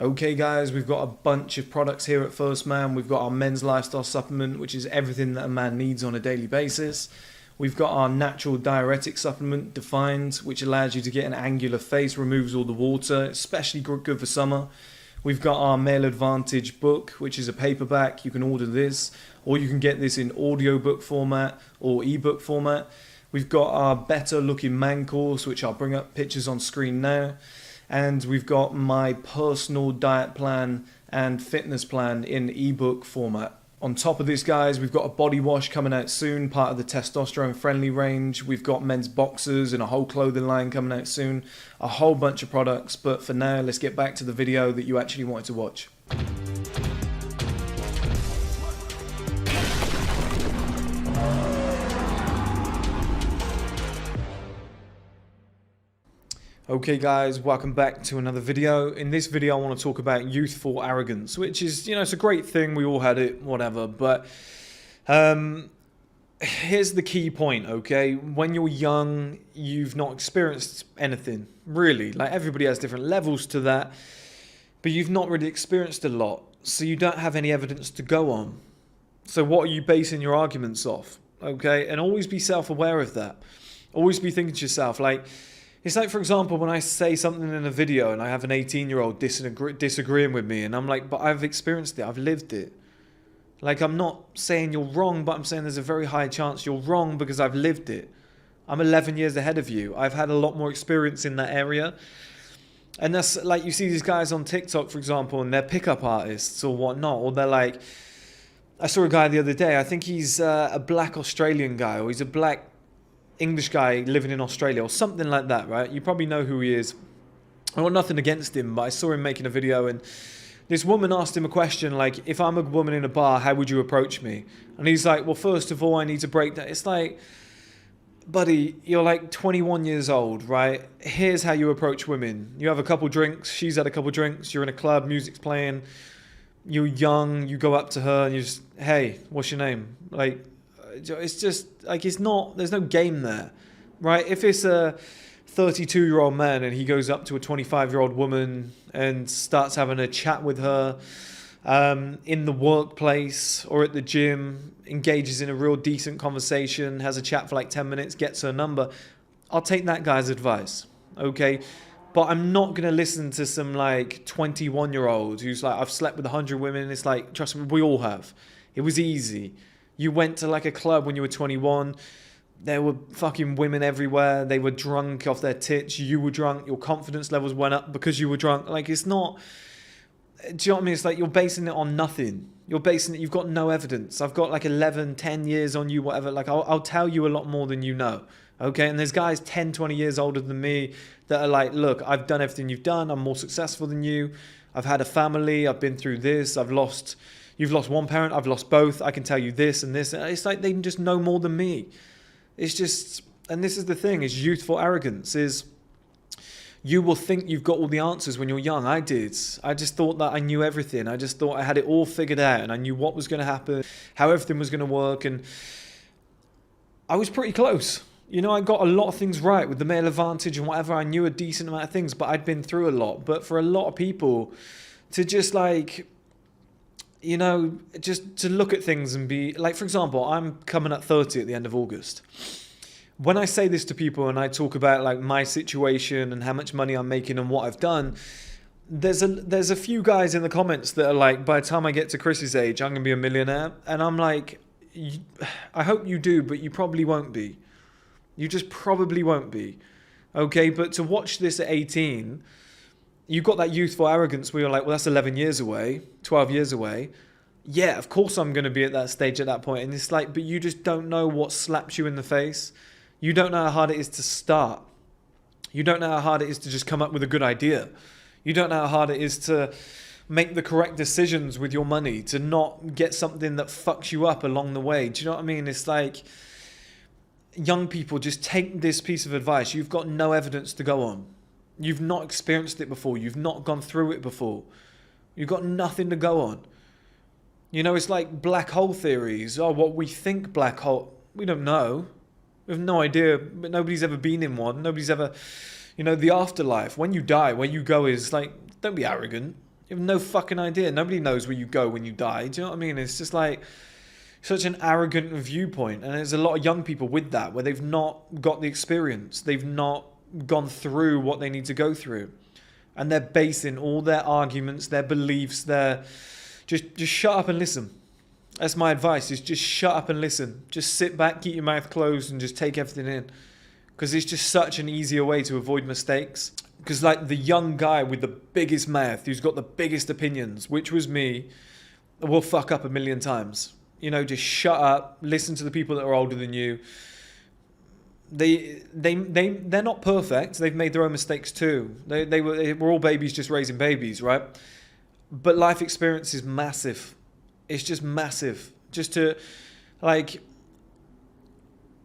Okay guys, we've got a bunch of products here at 1STMAN. We've got our men's lifestyle supplement, which is everything that a man needs on a daily basis. We've got our natural diuretic supplement, Defined, which allows you to get an angular face, removes all the water, especially good for summer. We've got our Male Advantage book, which is a paperback. You can order this, or you can get this in audiobook format or ebook format. We've got our Better Looking Man course, which I'll bring up pictures on screen now. And we've got my personal diet plan and fitness plan in ebook format. On top of this, guys, we've got a body wash coming out soon, part of the testosterone friendly range. We've got men's boxers and a whole clothing line coming out soon. A whole bunch of products, but for now, let's get back to the video that you actually wanted to watch. Okay guys, welcome back to another video. In this video I want to talk about youthful arrogance, which is, it's a great thing, we all had it, whatever, but here's the key point, okay? When you're young, you've not experienced anything, really. Like, everybody has different levels to that, but you've not really experienced a lot, so you don't have any evidence to go on. So what are you basing your arguments off, okay? And always be self-aware of that. Always be thinking to yourself, like, it's like, for example, when I say something in a video and I have an 18-year-old disagreeing with me, and I'm like, but I've experienced it, I've lived it. Like, I'm not saying you're wrong, but I'm saying there's a very high chance you're wrong because I've lived it. I'm 11 years ahead of you. I've had a lot more experience in that area. And that's like, you see these guys on TikTok, for example, and they're pickup artists or whatnot, or they're like, I saw a guy the other day, I think he's a black Australian guy, or he's a black English guy living in Australia or something like that, right? You probably know who he is. I got nothing against him, but I saw him making a video and this woman asked him a question like, if I'm a woman in a bar, how would you approach me? And he's like, well, first of all, I need to break that. It's like, buddy, you're like 21 years old, right? Here's how you approach women. You have a couple drinks, she's had a couple drinks, you're in a club, music's playing, you're young, you go up to her and you just, hey, what's your name? Like, it's just like, it's not, there's no game there, right? If it's a 32-year-old man and he goes up to a 25-year-old woman and starts having a chat with her in the workplace or at the gym, engages in a real decent conversation, has a chat for like 10 minutes, gets her number, I'll take that guy's advice, okay? But I'm not going to listen to some like 21-year-old who's like, I've slept with 100 women. It's like, trust me, we all have. It was easy. You went to like a club when you were 21, there were fucking women everywhere, they were drunk off their tits, you were drunk, your confidence levels went up because you were drunk. Like, it's not, do you know what I mean? It's like you're basing it on nothing. You're basing it, you've got no evidence. I've got like 11, 10 years on you, whatever. Like, I'll tell you a lot more than you know, okay? And there's guys 10, 20 years older than me that are like, look, I've done everything you've done, I'm more successful than you, I've had a family, I've been through this, you've lost one parent, I've lost both, I can tell you this and this. It's like they just know more than me. It's just, and this is the thing, is youthful arrogance, is you will think you've got all the answers when you're young. I did. I just thought that I knew everything. I just thought I had it all figured out and I knew what was going to happen, how everything was going to work, and I was pretty close. I got a lot of things right with the Male Advantage and whatever. I knew a decent amount of things, but I'd been through a lot. But for a lot of people to just like, just to look at things and be like, for example, I'm coming at 30 at the end of August. When I say this to people and I talk about like my situation and how much money I'm making and what I've done, there's a few guys in the comments that are like, by the time I get to Chris's age, I'm going to be a millionaire. And I'm like, I hope you do, but you probably won't be. You just probably won't be. Okay, but to watch this at 18... you've got that youthful arrogance where you're like, well, that's 11 years away, 12 years away. Yeah, of course I'm going to be at that stage at that point. And it's like, but you just don't know what slaps you in the face. You don't know how hard it is to start. You don't know how hard it is to just come up with a good idea. You don't know how hard it is to make the correct decisions with your money, to not get something that fucks you up along the way. Do you know what I mean? It's like, young people, just take this piece of advice. You've got no evidence to go on. You've not experienced it before. You've not gone through it before. You've got nothing to go on. It's like black hole theories. Oh, what we think black hole. We don't know. We have no idea. But nobody's ever been in one. Nobody's ever, the afterlife. When you die, where you go is like, don't be arrogant. You have no fucking idea. Nobody knows where you go when you die. Do you know what I mean? It's just like such an arrogant viewpoint. And there's a lot of young people with that, where they've not got the experience. They've not gone through what they need to go through. And they're basing all their arguments, their beliefs, their... Just shut up and listen. That's my advice, is just shut up and listen. Just sit back, keep your mouth closed, and just take everything in. Because it's just such an easier way to avoid mistakes. Because like the young guy with the biggest mouth, who's got the biggest opinions, which was me, will fuck up a million times. You know, just shut up, listen to the people that are older than you. They're not perfect. They've made their own mistakes too. They were all babies just raising babies, right? But life experience is massive. It's just massive. Just to, like,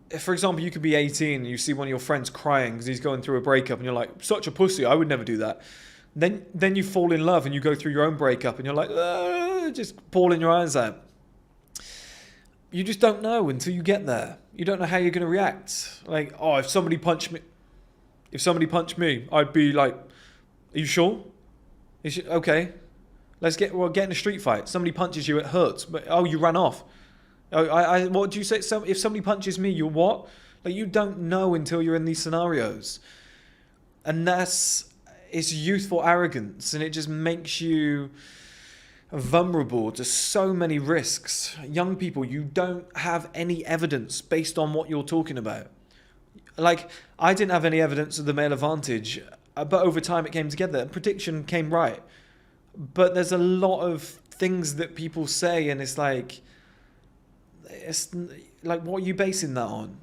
if, for example, you could be 18 and you see one of your friends crying because he's going through a breakup and you're like, such a pussy, I would never do that. Then you fall in love and you go through your own breakup and you're like, just bawling your eyes out. You just don't know until you get there. You don't know how you're going to react. Like, oh, if somebody punched me, I'd be like, are you sure? Okay. Let's get in a street fight. Somebody punches you, it hurts. But, oh, you ran off. What do you say? If somebody punches me, you what? Like, you don't know until you're in these scenarios. And it's youthful arrogance. And it just makes you vulnerable to so many risks. Young people, you don't have any evidence based on what you're talking about. Like, I didn't have any evidence of the male advantage, but over time it came together. Prediction came right. But there's a lot of things that people say, and it's like, what are you basing that on?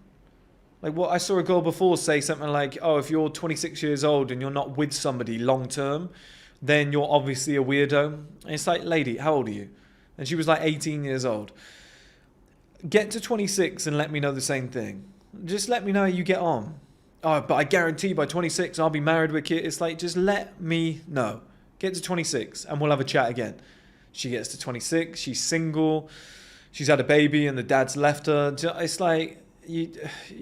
Like, what I saw a girl before say something like, oh, if you're 26 years old and you're not with somebody long term, then you're obviously a weirdo. And it's like, lady, how old are you? And she was like 18 years old. Get to 26 and let me know the same thing. Just let me know how you get on. Oh, but I guarantee by 26 I'll be married with kids. It's like, just let me know. Get to 26 and we'll have a chat again. She gets to 26, she's single, she's had a baby and the dad's left her. It's like, you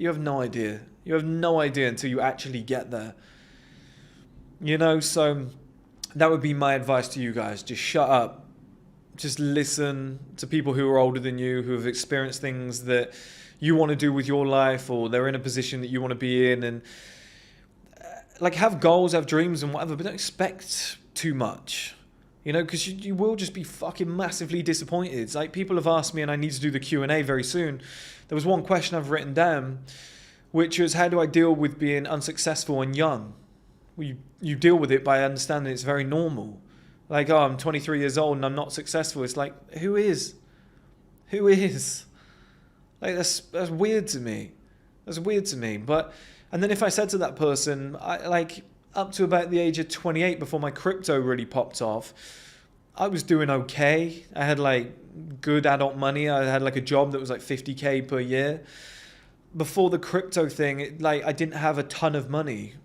have no idea. You have no idea until you actually get there. You know, so that would be my advice to you guys. Just shut up. Just listen to people who are older than you, who have experienced things that you want to do with your life, or they're in a position that you want to be in. And like, have goals, have dreams and whatever, but don't expect too much. You know, because you will just be fucking massively disappointed. It's like, people have asked me, and I need to do the Q&A very soon. There was one question I've written down, which was, how do I deal with being unsuccessful and young? Well, you deal with it by understanding it's very normal. Like, oh, I'm 23 years old and I'm not successful. It's like, who is? Who is? Like, that's weird to me. That's weird to me. But, and then if I said to that person, up to about the age of 28, before my crypto really popped off, I was doing okay. I had like good adult money. I had like a job that was like 50k per year. Before the crypto thing, I didn't have a ton of money.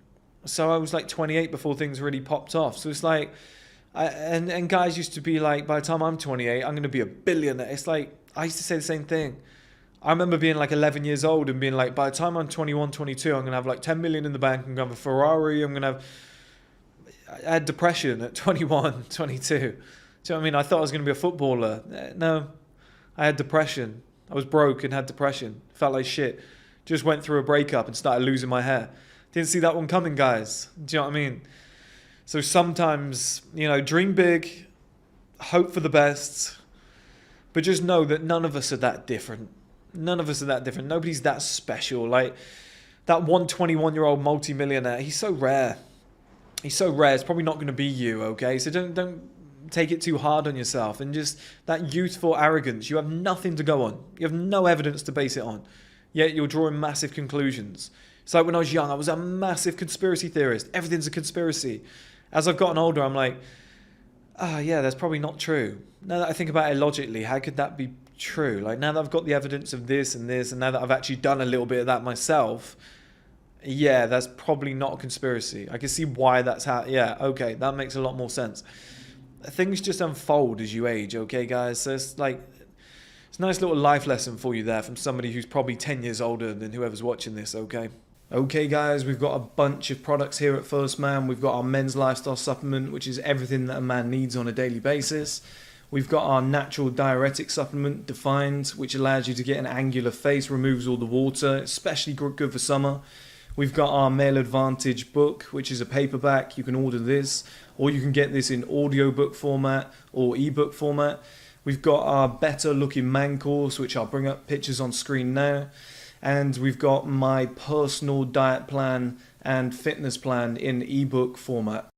So I was like 28 before things really popped off. So it's like, and guys used to be like, by the time I'm 28, I'm going to be a billionaire. It's like, I used to say the same thing. I remember being like 11 years old and being like, by the time I'm 21, 22, I'm going to have like 10 million in the bank. I'm going to have a Ferrari. I had depression at 21, 22. Do you know what I mean? I thought I was going to be a footballer. No, I had depression. I was broke and had depression. Felt like shit. Just went through a breakup and started losing my hair. Didn't see that one coming, guys. Do you know what I mean? So sometimes, you know, dream big, hope for the best, but just know that none of us are that different. None of us are that different. Nobody's that special. Like, that 121-year-old multimillionaire, he's so rare. He's so rare. It's probably not going to be you, okay? So don't take it too hard on yourself. And just that youthful arrogance, you have nothing to go on. You have no evidence to base it on. Yet you're drawing massive conclusions. It's like when I was young, I was a massive conspiracy theorist. Everything's a conspiracy. As I've gotten older, I'm like, yeah, that's probably not true. Now that I think about it logically, how could that be true? Like, now that I've got the evidence of this, and now that I've actually done a little bit of that myself, yeah, that's probably not a conspiracy. I can see why that's how, yeah, okay, that makes a lot more sense. Things just unfold as you age, okay, guys? So it's like, it's a nice little life lesson for you there from somebody who's probably 10 years older than whoever's watching this, okay? Okay guys, we've got a bunch of products here at 1STMAN. We've got our men's lifestyle supplement, which is everything that a man needs on a daily basis. We've got our natural diuretic supplement, Defined, which allows you to get an angular face, removes all the water, especially good for summer. We've got our Male Advantage book, which is a paperback. You can order this, or you can get this in audiobook format or ebook format. We've got our Better Looking Man course, which I'll bring up pictures on screen now. And we've got my personal diet plan and fitness plan in ebook format.